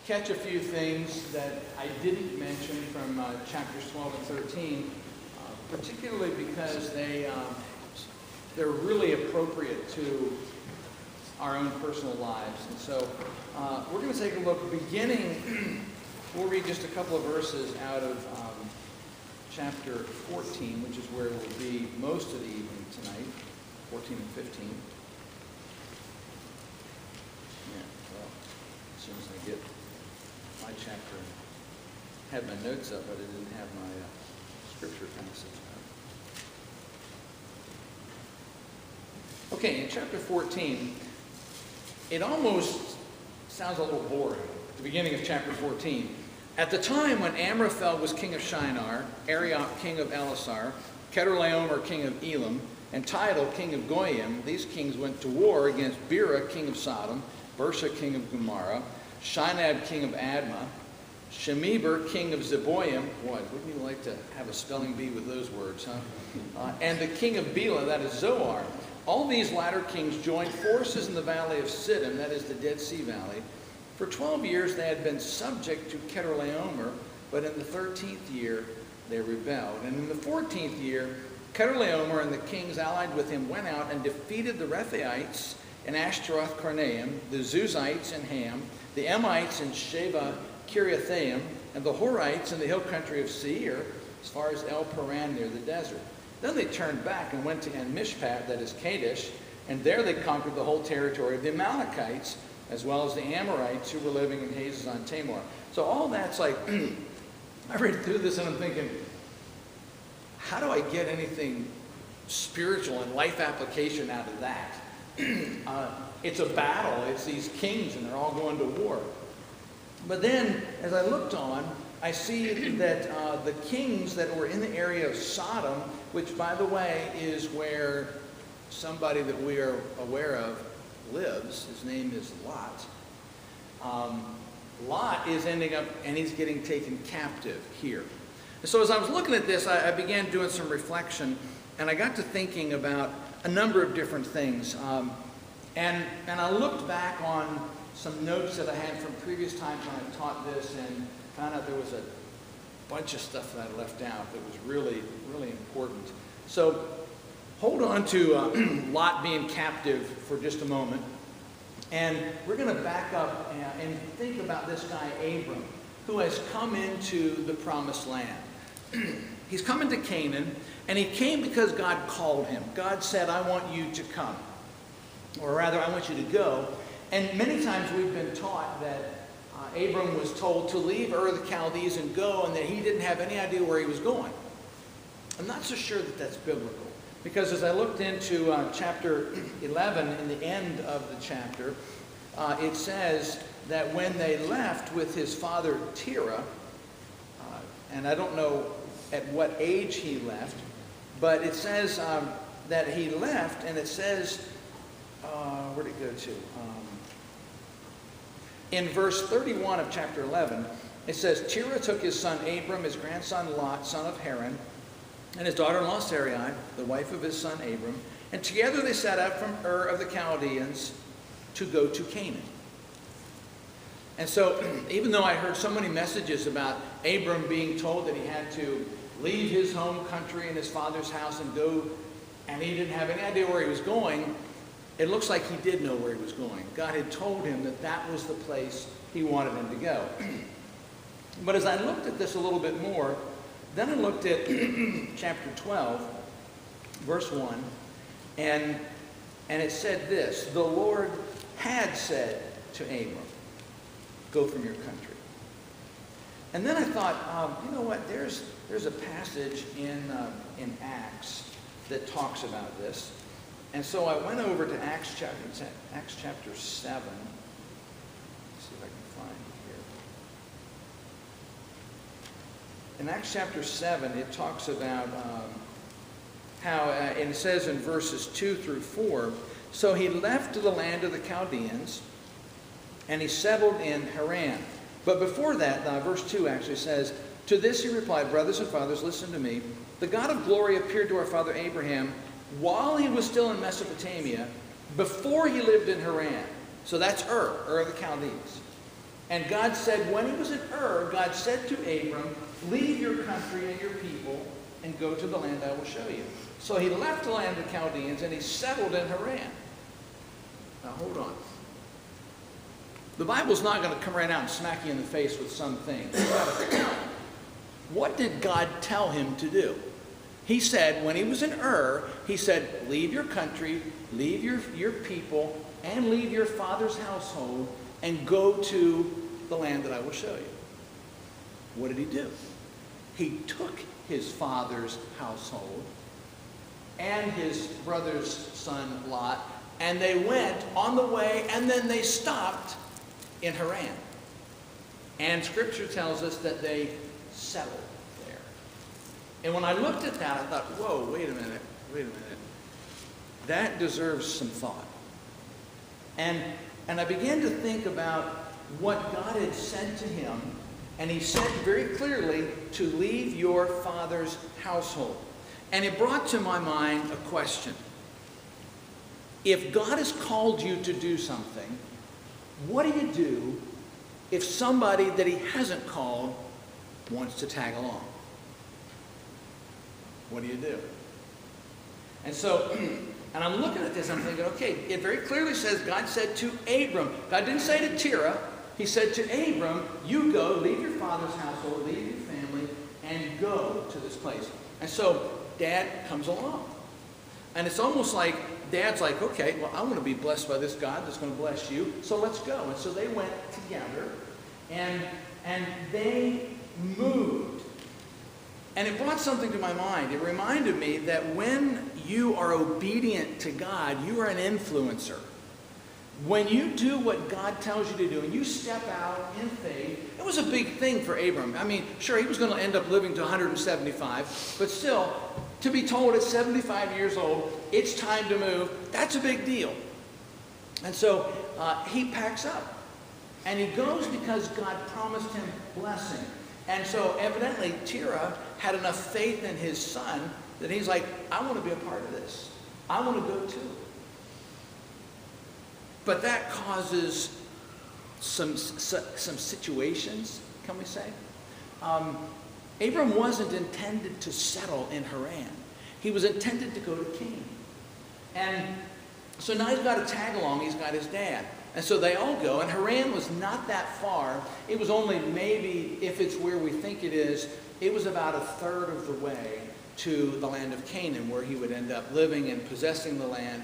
catch a few things that I didn't mention from chapters 12 and 13, particularly because they're really appropriate to our own personal lives. And so we're going to take a look beginning, we'll read just a couple of verses out of chapter 14, which is where we'll be most of the evening tonight, 14 and 15. Yeah, well, as soon as I get my chapter, I had my notes up, but I didn't have my scripture passage up. Okay, in chapter 14, it almost sounds a little boring at the beginning of chapter 14. At the time when Amraphel was king of Shinar, Arioch king of Elasar, Chedorlaomer king of Elam, and Tidal king of Goyim, these kings went to war against Bera king of Sodom, Bersha king of Gomorrah, Shinab king of Admah, Shemeber king of Zeboim, boy, wouldn't you like to have a spelling bee with those words, huh? And the king of Bela, that is Zoar. All these latter kings joined forces in the valley of Siddim, that is the Dead Sea Valley. For 12 years they had been subject to Chedorlaomer, but in the 13th year they rebelled. And in the 14th year, Chedorlaomer and the kings allied with him went out and defeated the Rephaites in Ashtaroth Karnaim, the Zuzites in Ham, the Emites in Sheba Kiriathaim, and the Horites in the hill country of Seir, as far as El Paran near the desert. Then they turned back and went to En-Mishpat, that is Kadesh, and there they conquered the whole territory of the Amalekites, as well as the Amorites who were living in Hazazon Tamar. So all that's like, I read through this and I'm thinking, how do I get anything spiritual and life application out of that? It's a battle. It's these kings and they're all going to war. But then, as I looked on, I see that the kings that were in the area of Sodom, which, by the way, is where somebody that we are aware of lives. His name is Lot. Lot is ending up, and he's getting taken captive here. And so as I was looking at this, I began doing some reflection, and I got to thinking about a number of different things. And I looked back on some notes that I had from previous times when I taught this, and found out there was a bunch of stuff that I left out that was really, really important. So hold on to Lot being captive for just a moment. And we're going to back up and think about this guy, Abram, who has come into the promised land. He's come into Canaan, and he came because God called him. God said, I want you to come. Or rather, I want you to go. And many times we've been taught that Abram was told to leave Ur of the Chaldees and go, and that he didn't have any idea where he was going. I'm not so sure that that's biblical. Because as I looked into chapter 11, in the end of the chapter, it says that when they left with his father Terah, and I don't know at what age he left, but it says that he left, and it says, where'd it go to? In verse 31 of chapter 11, it says, Terah took his son Abram, his grandson Lot, son of Haran, and his daughter-in-law Sarai, the wife of his son Abram, and together they set out from Ur of the Chaldeans to go to Canaan. And so, even though I heard so many messages about Abram being told that he had to leave his home country and his father's house and go, and he didn't have any idea where he was going, it looks like he did know where he was going. God had told him that that was the place he wanted him to go. But as I looked at this a little bit more, then I looked at chapter 12, verse 1, and it said this, the Lord had said to Abram, go from your country. And then I thought, you know what, there's a passage in Acts that talks about this. And so I went over to Acts chapter 7. Let's see if I can find it here. In Acts chapter 7, it talks about how, and it says in verses 2 through 4, so he left to the land of the Chaldeans, and he settled in Haran. But before that, verse 2 actually says, to this he replied, brothers and fathers, listen to me. The God of glory appeared to our father Abraham while he was still in Mesopotamia, before he lived in Haran. So that's Ur of the Chaldees. And God said, when he was in Ur, God said to Abram, leave your country and your people and go to the land I will show you. So he left the land of the Chaldeans and he settled in Haran. Now hold on. The Bible's not going to come right out and smack you in the face with some things. You've got to figure out, what did God tell him to do? He said, when he was in Ur, he said, leave your country, leave your people, and leave your father's household, and go to the land that I will show you. What did he do? He took his father's household and his brother's son Lot, and they went on the way, and then they stopped in Haran. And Scripture tells us that they settled there. And when I looked at that, I thought, whoa, wait a minute. That deserves some thought. And I began to think about what God had said to him, and he said very clearly to leave your father's household. And it brought to my mind a question. If God has called you to do something, what do you do if somebody that he hasn't called wants to tag along? What do you do? And so, and I'm looking at this, I'm thinking, okay, it very clearly says God said to Abram. God didn't say to Terah. He said to Abram, you go, leave your father's household, leave your family, and go to this place. And so Dad comes along. And it's almost like Dad's like, okay, well, I want to be blessed by this God that's going to bless you, so let's go. And so they went together, and they moved. And it brought something to my mind. It reminded me that when you are obedient to God, you are an influencer. When you do what God tells you to do, and you step out in faith, it was a big thing for Abram. I mean, sure, he was going to end up living to 175, but still, to be told at 75 years old, it's time to move, that's a big deal. And so he packs up. And he goes because God promised him blessing. And so evidently Terah had enough faith in his son that he's like, I want to be a part of this. I want to go too. But that causes some situations, can we say? Abram wasn't intended to settle in Haran. He was intended to go to Canaan. And so now he's got a tag along, he's got his dad. And so they all go, and Haran was not that far. It was only maybe, if it's where we think it is, it was about a third of the way to the land of Canaan, where he would end up living and possessing the land.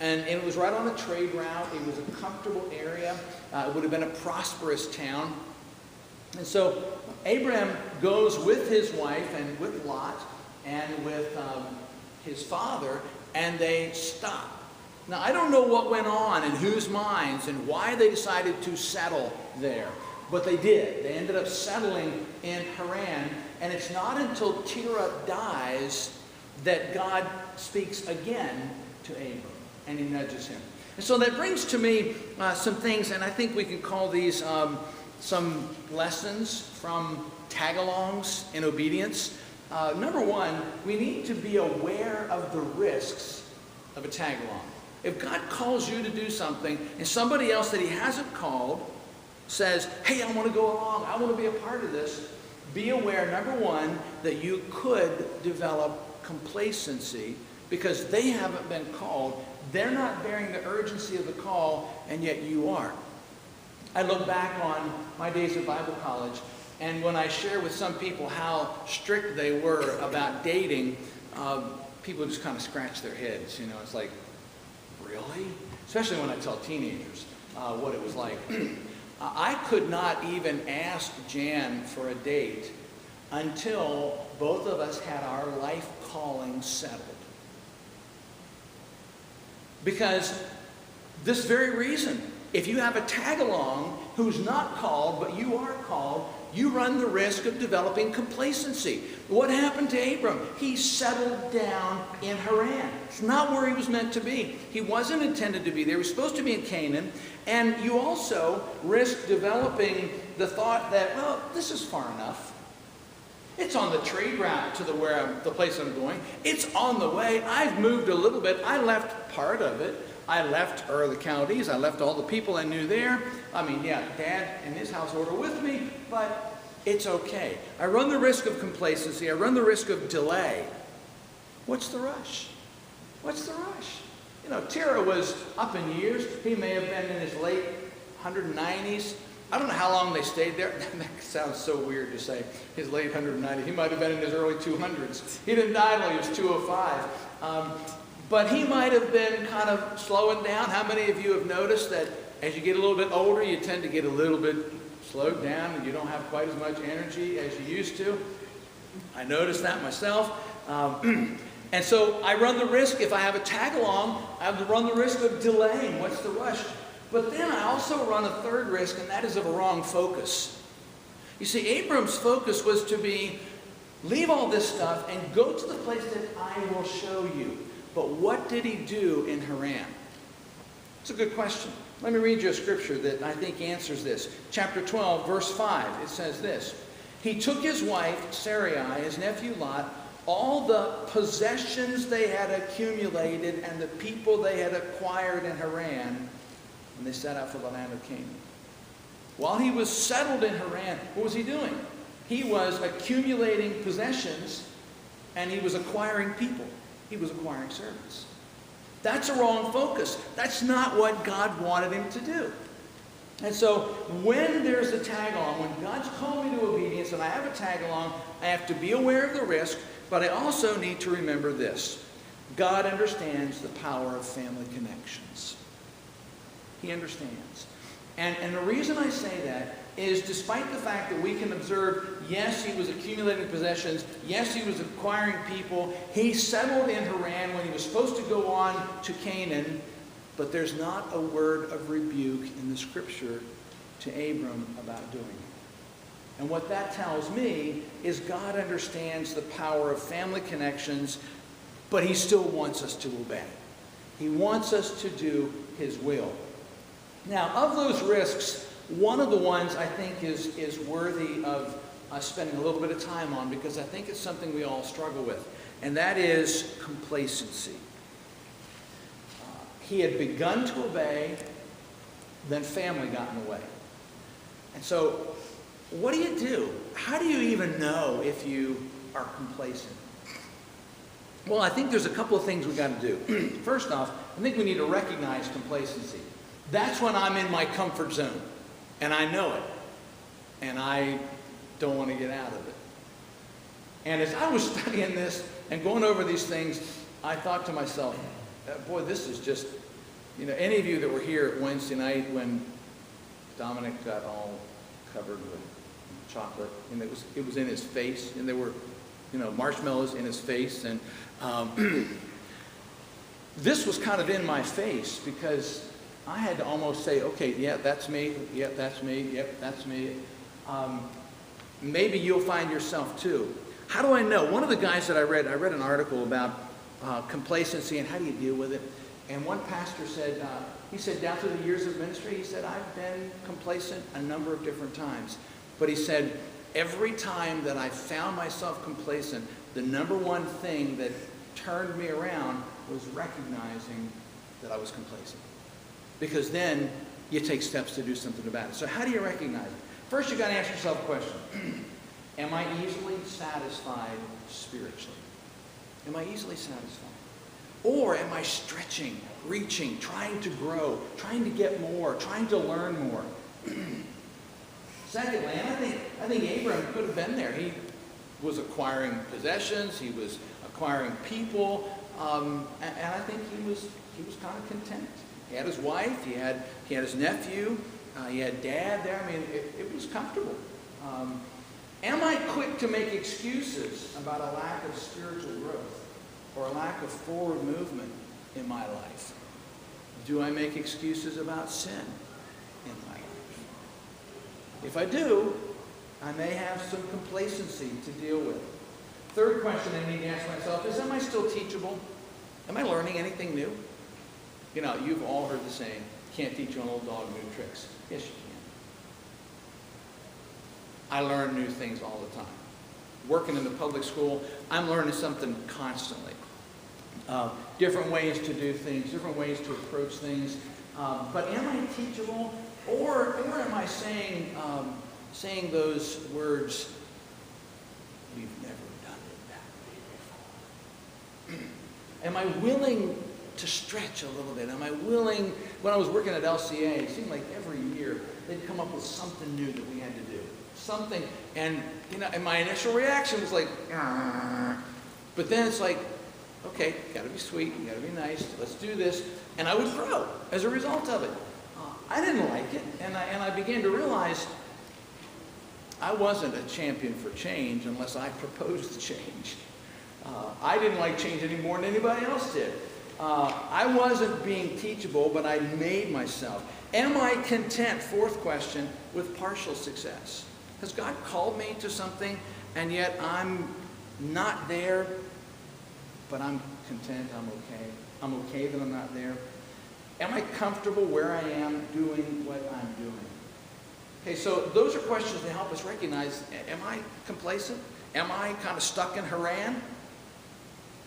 And it was right on a trade route. It was a comfortable area. It would have been a prosperous town. And so Abraham goes with his wife and with Lot and with his father, and they stop. Now, I don't know what went on in whose minds and why they decided to settle there, but they did. They ended up settling in Haran, and it's not until Terah dies that God speaks again to Abram, and he nudges him. And so that brings to me some things, and I think we can call these some lessons from tag-alongs in obedience. Number one, we need to be aware of the risks of a tag-along. If God calls you to do something and somebody else that he hasn't called says, hey, I want to go along, I want to be a part of this, be aware, number one, that you could develop complacency because they haven't been called. They're not bearing the urgency of the call, and yet you are. I look back on my days at Bible college, and when I share with some people how strict they were about dating, people just kind of scratch their heads. You know, it's like, really? Especially when I tell teenagers what it was like. I could not even ask Jan for a date until both of us had our life calling settled. Because this very reason, if you have a tag-along who's not called, but you are called, you run the risk of developing complacency. What happened to Abram? He settled down in Haran. It's not where he was meant to be. He wasn't intended to be there. He was supposed to be in Canaan. And you also risk developing the thought that, well, this is far enough. It's on the trade route to the place I'm going. It's on the way. I've moved a little bit. I left part of it. I left Ur of the Chaldees. I left all the people I knew there. I mean, yeah, Dad and his household are with me, but it's okay. I run the risk of complacency. I run the risk of delay. What's the rush? What's the rush? You know, Terah was up in years. He may have been in his late 190s. I don't know how long they stayed there. That sounds so weird to say, his late 190s. He might have been in his early 200s. He didn't die until he was 205. But he might have been kind of slowing down. How many of you have noticed that as you get a little bit older, you tend to get a little bit slowed down and you don't have quite as much energy as you used to? I noticed that myself. And so I run the risk, if I have a tag along, I have to run the risk of delaying. What's the rush? But then I also run a third risk, and that is of a wrong focus. You see, Abram's focus was to leave all this stuff and go to the place that I will show you. But what did he do in Haran? It's a good question. Let me read you a scripture that I think answers this. Chapter 12, verse 5, it says this. He took his wife, Sarai, his nephew Lot, all the possessions they had accumulated and the people they had acquired in Haran, and they set out for the land of Canaan. While he was settled in Haran, what was he doing? He was accumulating possessions and he was acquiring people. He was acquiring servants. That's a wrong focus. That's not what God wanted him to do. And so when there's a tag along, when God's called me to obedience and I have a tag along, I have to be aware of the risk, but I also need to remember this. God understands the power of family connections. He understands. And the reason I say that is despite the fact that we can observe, yes, he was accumulating possessions, yes, he was acquiring people, he settled in Haran when he was supposed to go on to Canaan, but there's not a word of rebuke in the scripture to Abram about doing it. And what that tells me is God understands the power of family connections, but he still wants us to obey. He wants us to do his will. Now, of those risks, one of the ones I think is worthy of spending a little bit of time on because I think it's something we all struggle with, and that is complacency. He had begun to obey, then family got in the way. And so, what do? How do you even know if you are complacent? Well, I think there's a couple of things we got to do. First off, I think we need to recognize complacency. That's when I'm in my comfort zone, and I know it, and I don't want to get out of it. And as I was studying this and going over these things, I thought to myself, boy, this is just, any of you that were here Wednesday night when Dominic got all covered with chocolate, and it was in his face, and there were, marshmallows in his face, and this was kind of in my face because I had to almost say, okay, yeah, that's me, yep, that's me, yep, that's me. Maybe you'll find yourself too. How do I know? One of the guys that I read an article about complacency and how do you deal with it. And one pastor said, he said down through the years of ministry, he said, I've been complacent a number of different times. But he said, every time that I found myself complacent, the number one thing that turned me around was recognizing that I was complacent. Because then you take steps to do something about it. So how do you recognize it? First, you've got to ask yourself a question. Am I easily satisfied spiritually? Am I easily satisfied? Or am I stretching, reaching, trying to grow, trying to get more, trying to learn more? Secondly, and I think Abram could have been there. He was acquiring possessions. He was acquiring people. And I think he was kind of content. He had his wife, he had his nephew, he had Dad there. I mean, it was comfortable. Am I quick to make excuses about a lack of spiritual growth or a lack of forward movement in my life? Do I make excuses about sin in my life? If I do, I may have some complacency to deal with. Third question I need to ask myself is, am I still teachable? Am I learning anything new? You've all heard the saying, can't teach an old dog new tricks. Yes, you can. I learn new things all the time. Working in the public school, I'm learning something constantly. different ways to do things, different ways to approach things. But am I teachable, or am I saying those words, we've never done it that way before? Am I willing to stretch a little bit? Am I willing, when I was working at LCA, it seemed like every year they'd come up with something new that we had to do. Something, and and my initial reaction was like, "Argh." But then it's like, okay, gotta be sweet, gotta be nice, let's do this. And I would grow as a result of it. I didn't like it, and I began to realize I wasn't a champion for change unless I proposed the change. I didn't like change any more than anybody else did. I wasn't being teachable, but I made myself. Am I content, fourth question, with partial success? Has God called me to something, and yet I'm not there, but I'm content, I'm okay. I'm okay that I'm not there. Am I comfortable where I am doing what I'm doing? Okay, so those are questions that help us recognize, am I complacent? Am I kind of stuck in Haran?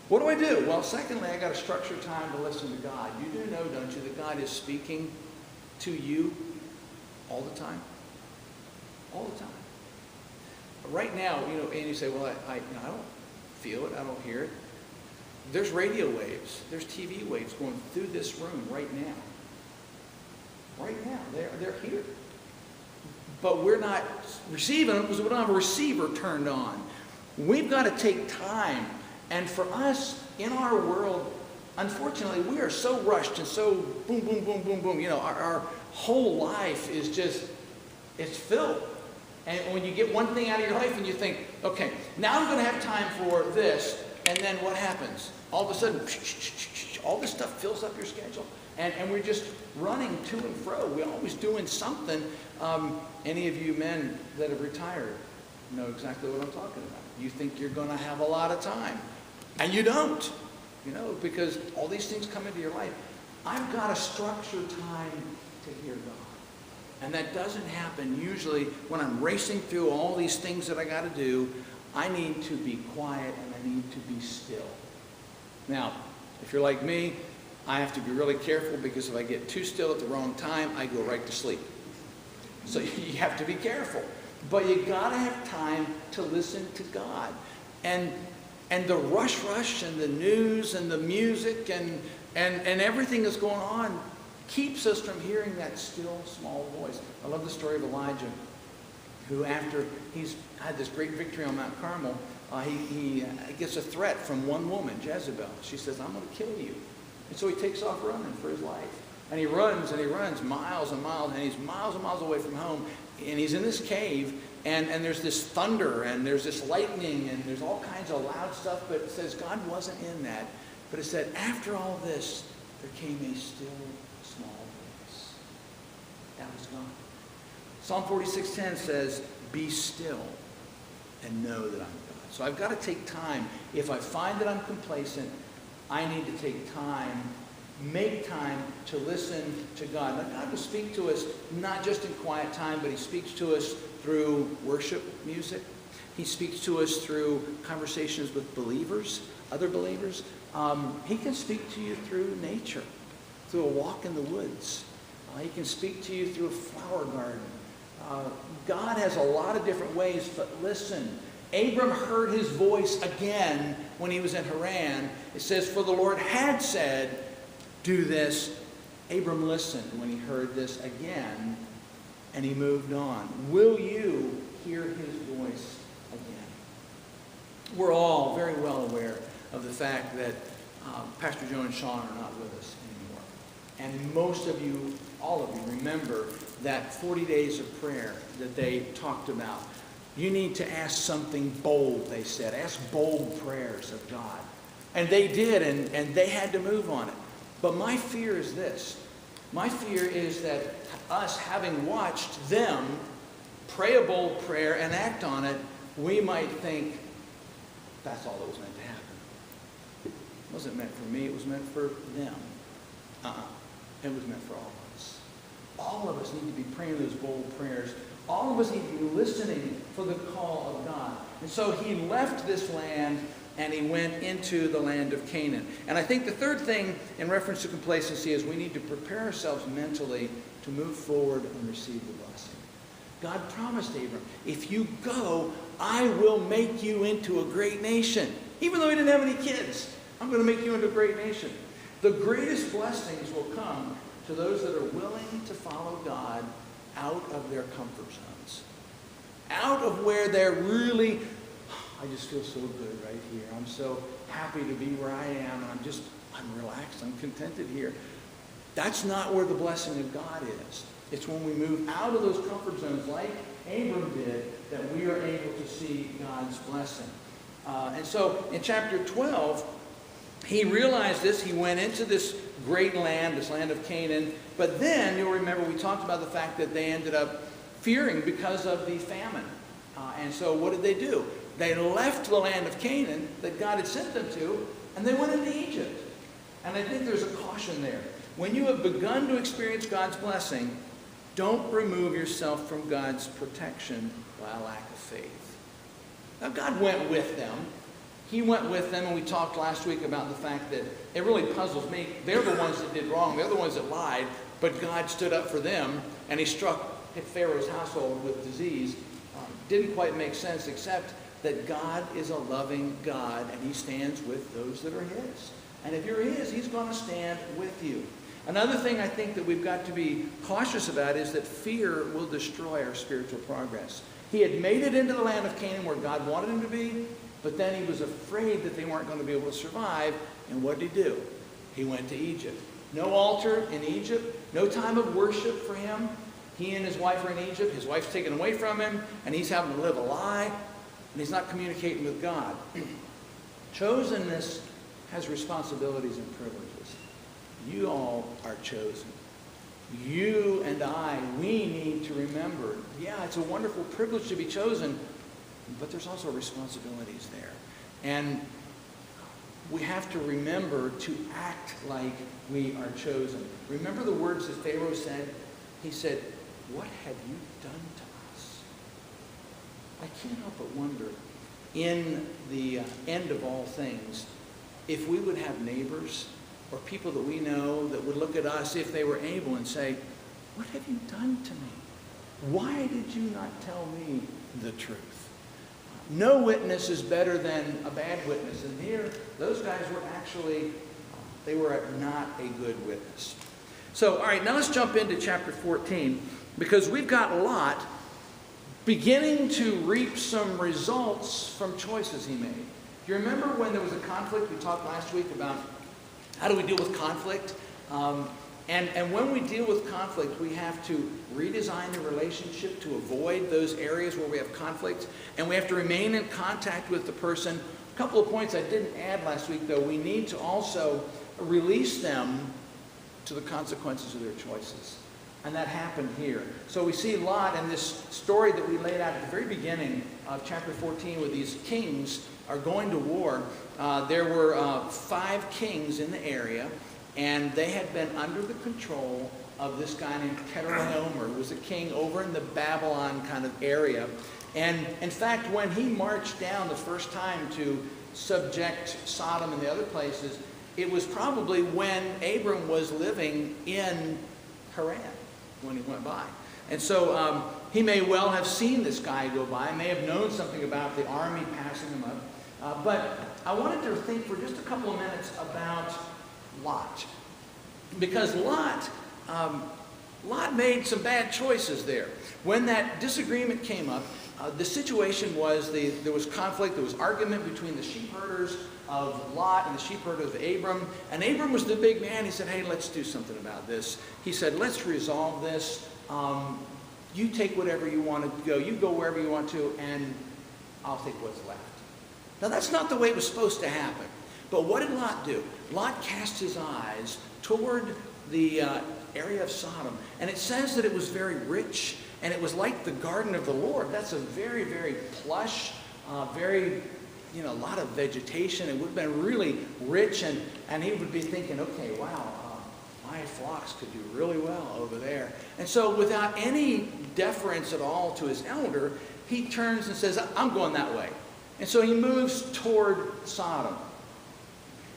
What do I do? Well, secondly, I got to structure time to listen to God. You do know, don't you, that God is speaking to you all the time? All the time. Right now, and you say, well, I don't feel it, I don't hear it. There's radio waves, there's TV waves going through this room right now. Right now, they're here. But we're not receiving them because we don't have a receiver turned on. We've got to take time. And for us, in our world, unfortunately, we are so rushed and so boom, boom, boom, boom, boom. Our whole life is just, it's filled. And when you get one thing out of your life and you think, okay, now I'm going to have time for this, and then what happens? All of a sudden, all this stuff fills up your schedule. And we're just running to and fro. We're always doing something. Any of you men that have retired know exactly what I'm talking about. You think you're going to have a lot of time. And you don't, because all these things come into your life. I've got to structure time to hear God. And that doesn't happen usually when I'm racing through all these things that I got to do. I need to be quiet and I need to be still. Now, if you're like me, I have to be really careful because if I get too still at the wrong time, I go right to sleep. So you have to be careful. But you got to have time to listen to God. And the rush and the news and the music and everything that's going on keeps us from hearing that still, small voice. I love the story of Elijah, who after he's had this great victory on Mount Carmel, he gets a threat from one woman, Jezebel. She says, I'm going to kill you. And so he takes off running for his life. And he runs miles and miles, and he's miles and miles away from home. And he's in this cave, and there's this thunder, and there's this lightning, and there's all kinds of loud stuff, but it says God wasn't in that. But it said, after all this, there came a still, small voice. That was God. Psalm 46:10 says, be still and know that I'm God. So I've got to take time. If I find that I'm complacent, I need to take time, make time to listen to God. Now, God will speak to us not just in quiet time, but he speaks to us through worship music. He speaks to us through conversations with believers, other believers. He can speak to you through nature, through a walk in the woods. He can speak to you through a flower garden. God has a lot of different ways, but listen. Abram heard his voice again when he was in Haran. It says, for the Lord had said, do this. Abram listened when he heard this again, and he moved on. Will you hear his voice again? We're all very well aware of the fact that Pastor Joe and Sean are not with us anymore. And most of you, all of you, remember that 40 days of prayer that they talked about. You need to ask something bold, they said. Ask bold prayers of God. And they did, and they had to move on it. But my fear is this. My fear is that us, having watched them pray a bold prayer and act on it, we might think, that's all that was meant to happen. It wasn't meant for me, it was meant for them. It was meant for all of us. All of us need to be praying those bold prayers. All of us need to be listening for the call of God. And so he left this land and he went into the land of Canaan. And I think the third thing in reference to complacency is we need to prepare ourselves mentally to move forward and receive the blessing. God promised Abram, if you go, I will make you into a great nation. Even though he didn't have any kids, I'm going to make you into a great nation. The greatest blessings will come to those that are willing to follow God out of their comfort zones. Out of where they're really, I just feel so good right here. I'm so happy to be where I am. I'm relaxed. I'm contented here. That's not where the blessing of God is. It's when we move out of those comfort zones like Abram did that we are able to see God's blessing. And so in chapter 12, he realized this. He went into this great land, this land of Canaan. But then, you'll remember, we talked about the fact that they ended up fearing because of the famine. And so what did they do? They left the land of Canaan that God had sent them to, and they went into Egypt. And I think there's a caution there. When you have begun to experience God's blessing, don't remove yourself from God's protection by a lack of faith. Now, God went with them. He went with them, and we talked last week about the fact that it really puzzles me. They're the ones that did wrong. They're the ones that lied, but God stood up for them, and he struck Pharaoh's household with disease. Didn't quite make sense, except that God is a loving God, and he stands with those that are his. And if you're his, he's going to stand with you. Another thing I think that we've got to be cautious about is that fear will destroy our spiritual progress. He had made it into the land of Canaan where God wanted him to be, but then he was afraid that they weren't going to be able to survive. And what did he do? He went to Egypt. No altar in Egypt, no time of worship for him. He and his wife are in Egypt. His wife's taken away from him, and he's having to live a lie, and he's not communicating with God. Chosenness has responsibilities and privileges. You all are chosen. You and I, we need to remember, yeah, it's a wonderful privilege to be chosen, but there's also responsibilities there. And we have to remember to act like we are chosen. Remember the words that Pharaoh said? He said, "What have you done to us?" I can't help but wonder, in the end of all things, if we would have neighbors or people that we know that would look at us if they were able and say, "What have you done to me? Why did you not tell me the truth?" No witness is better than a bad witness. And here, those guys were actually, they were not a good witness. So, all right, now let's jump into chapter 14, because we've got Lot beginning to reap some results from choices he made. Do you remember when there was a conflict? We talked last week about how do we deal with conflict? And when we deal with conflict, we have to redesign the relationship to avoid those areas where we have conflict. And we have to remain in contact with the person. A couple of points I didn't add last week, though. We need to also release them to the consequences of their choices. And that happened here. So we see Lot in this story that we laid out at the very beginning of chapter 14, where these kings are going to war. There were 5 kings in the area, and they had been under the control of this guy named Chedorlaomer, who was a king over in the Babylon kind of area. And in fact, when he marched down the first time to subject Sodom and the other places, it was probably when Abram was living in Haran when he went by. And so he may well have seen this guy go by, may have known something about the army passing him up. But I wanted to think for just a couple of minutes about Lot. Because Lot made some bad choices there. When that disagreement came up, the situation was there was conflict, there was argument between the sheep herders of Lot and the sheep herders of Abram. And Abram was the big man. He said, "Hey, let's do something about this." He said, "Let's resolve this. You take whatever you want to go. You go wherever you want to, and I'll take what's left." Now, that's not the way it was supposed to happen. But what did Lot do? Lot cast his eyes toward the area of Sodom. And it says that it was very rich, and it was like the garden of the Lord. That's a very, very plush, a lot of vegetation. It would have been really rich, and he would be thinking, okay, wow, my flocks could do really well over there. And so without any deference at all to his elder, he turns and says, "I'm going that way." And so he moves toward Sodom.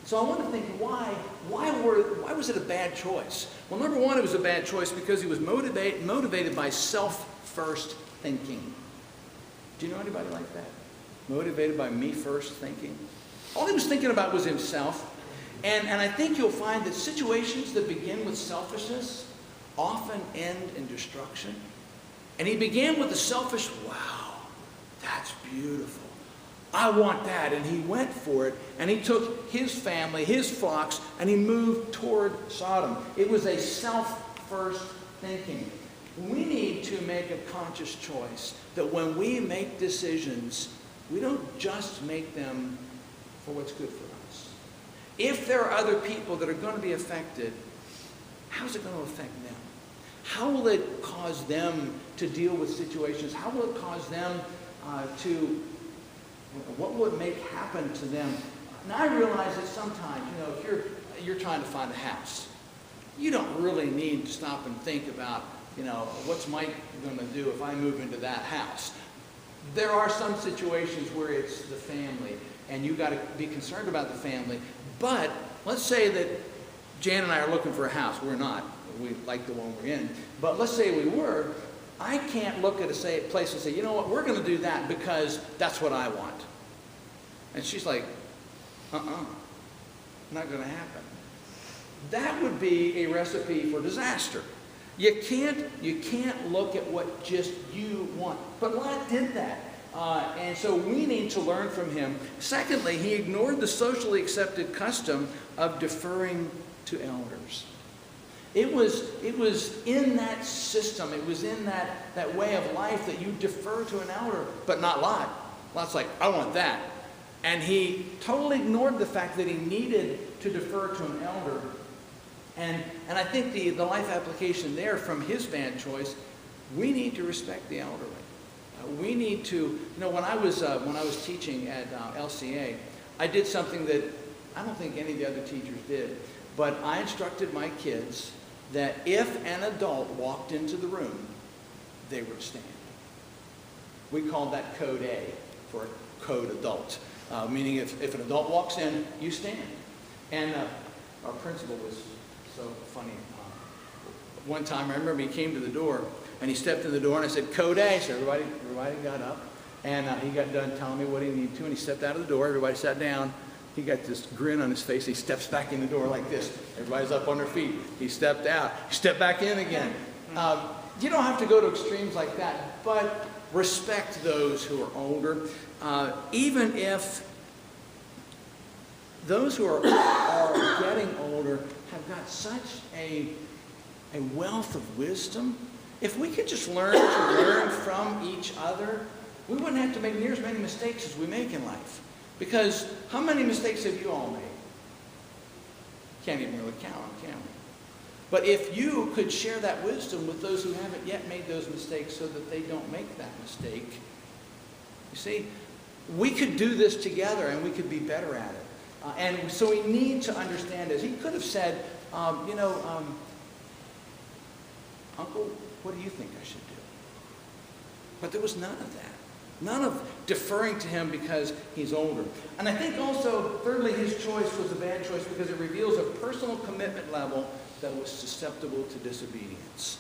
So I want to think, why was it a bad choice? Well, number one, it was a bad choice because he was motivated by self-first thinking. Do you know anybody like that? Motivated by me-first thinking? All he was thinking about was himself. And I think you'll find that situations that begin with selfishness often end in destruction. And he began with the selfish, wow, that's beautiful. I want that. And he went for it. And he took his family, his flocks, and he moved toward Sodom. It was a self-first thinking. We need to make a conscious choice that when we make decisions, we don't just make them for what's good for us. If there are other people that are going to be affected, how's it going to affect them? How will it cause them to deal with situations? How will it cause them what will it make happen to them? Now I realize that sometimes, if you're trying to find a house, you don't really need to stop and think about, what's Mike going to do if I move into that house? There are some situations where it's the family, and you've got to be concerned about the family. But let's say that Jan and I are looking for a house. We're not. We like the one we're in. But let's say we were. I can't look at a place and say, you know what, we're going to do that because that's what I want. And she's like, not going to happen. That would be a recipe for disaster. You can't look at what just you want. But Lot did that. And so we need to learn from him. Secondly, he ignored the socially accepted custom of deferring to elders. It was in that system, it was in that way of life that you defer to an elder, but not Lot. Lot's like, I want that. And he totally ignored the fact that he needed to defer to an elder. And I think the life application there from his bad choice, we need to respect the elderly. We need to, when I was teaching at LCA, I did something that I don't think any of the other teachers did, but I instructed my kids that if an adult walked into the room, they would stand. We called that Code A for Code Adult, meaning if an adult walks in, you stand. And our principal was so funny. One time I remember he came to the door, and he stepped in the door, and I said, Code A. So everybody got up, and he got done telling me what he needed to, and he stepped out of the door. Everybody sat down. He got this grin on his face. He steps back in the door like this. Everybody's up on their feet. He stepped out. He stepped back in again. You don't have to go to extremes like that, but respect those who are older. Even if those who are getting older have got such a wealth of wisdom, if we could just learn from each other, we wouldn't have to make near as many mistakes as we make in life. Because how many mistakes have you all made? Can't even really count them, can we? But if you could share that wisdom with those who haven't yet made those mistakes so that they don't make that mistake, you see, we could do this together and we could be better at it. And so we need to understand this. He could have said, Uncle, what do you think I should do? But there was none of that. None of deferring to him because he's older. And I think also, thirdly, his choice was a bad choice because it reveals a personal commitment level that was susceptible to disobedience.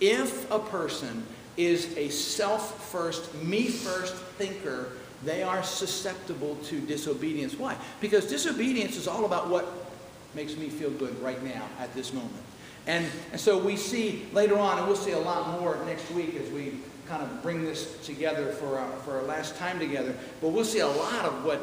If a person is a self-first, me-first thinker, they are susceptible to disobedience. Why? Because disobedience is all about what makes me feel good right now at this moment. And so we see later on, and we'll see a lot more next week as we kind of bring this together for our last time together, but we'll see a lot of what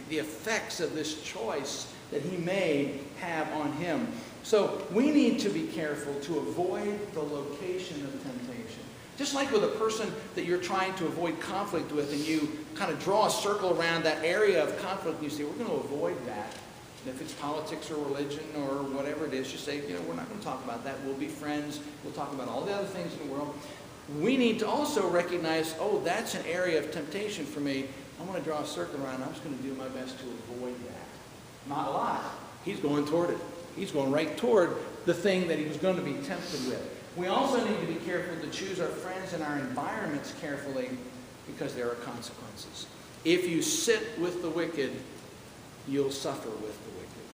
the effects of this choice that he made have on him. So we need to be careful to avoid the location of temptation. Just like with a person that you're trying to avoid conflict with, and you kind of draw a circle around that area of conflict, and you say, we're going to avoid that. And if it's politics or religion or whatever it is, you say, we're not going to talk about that. We'll be friends. We'll talk about all the other things in the world. We need to also recognize, that's an area of temptation for me. I want to draw a circle around. I'm just going to do my best to avoid that. Not a lot. He's going toward it. He's going right toward the thing that he was going to be tempted with. We also need to be careful to choose our friends and our environments carefully because there are consequences. If you sit with the wicked, you'll suffer with the wicked.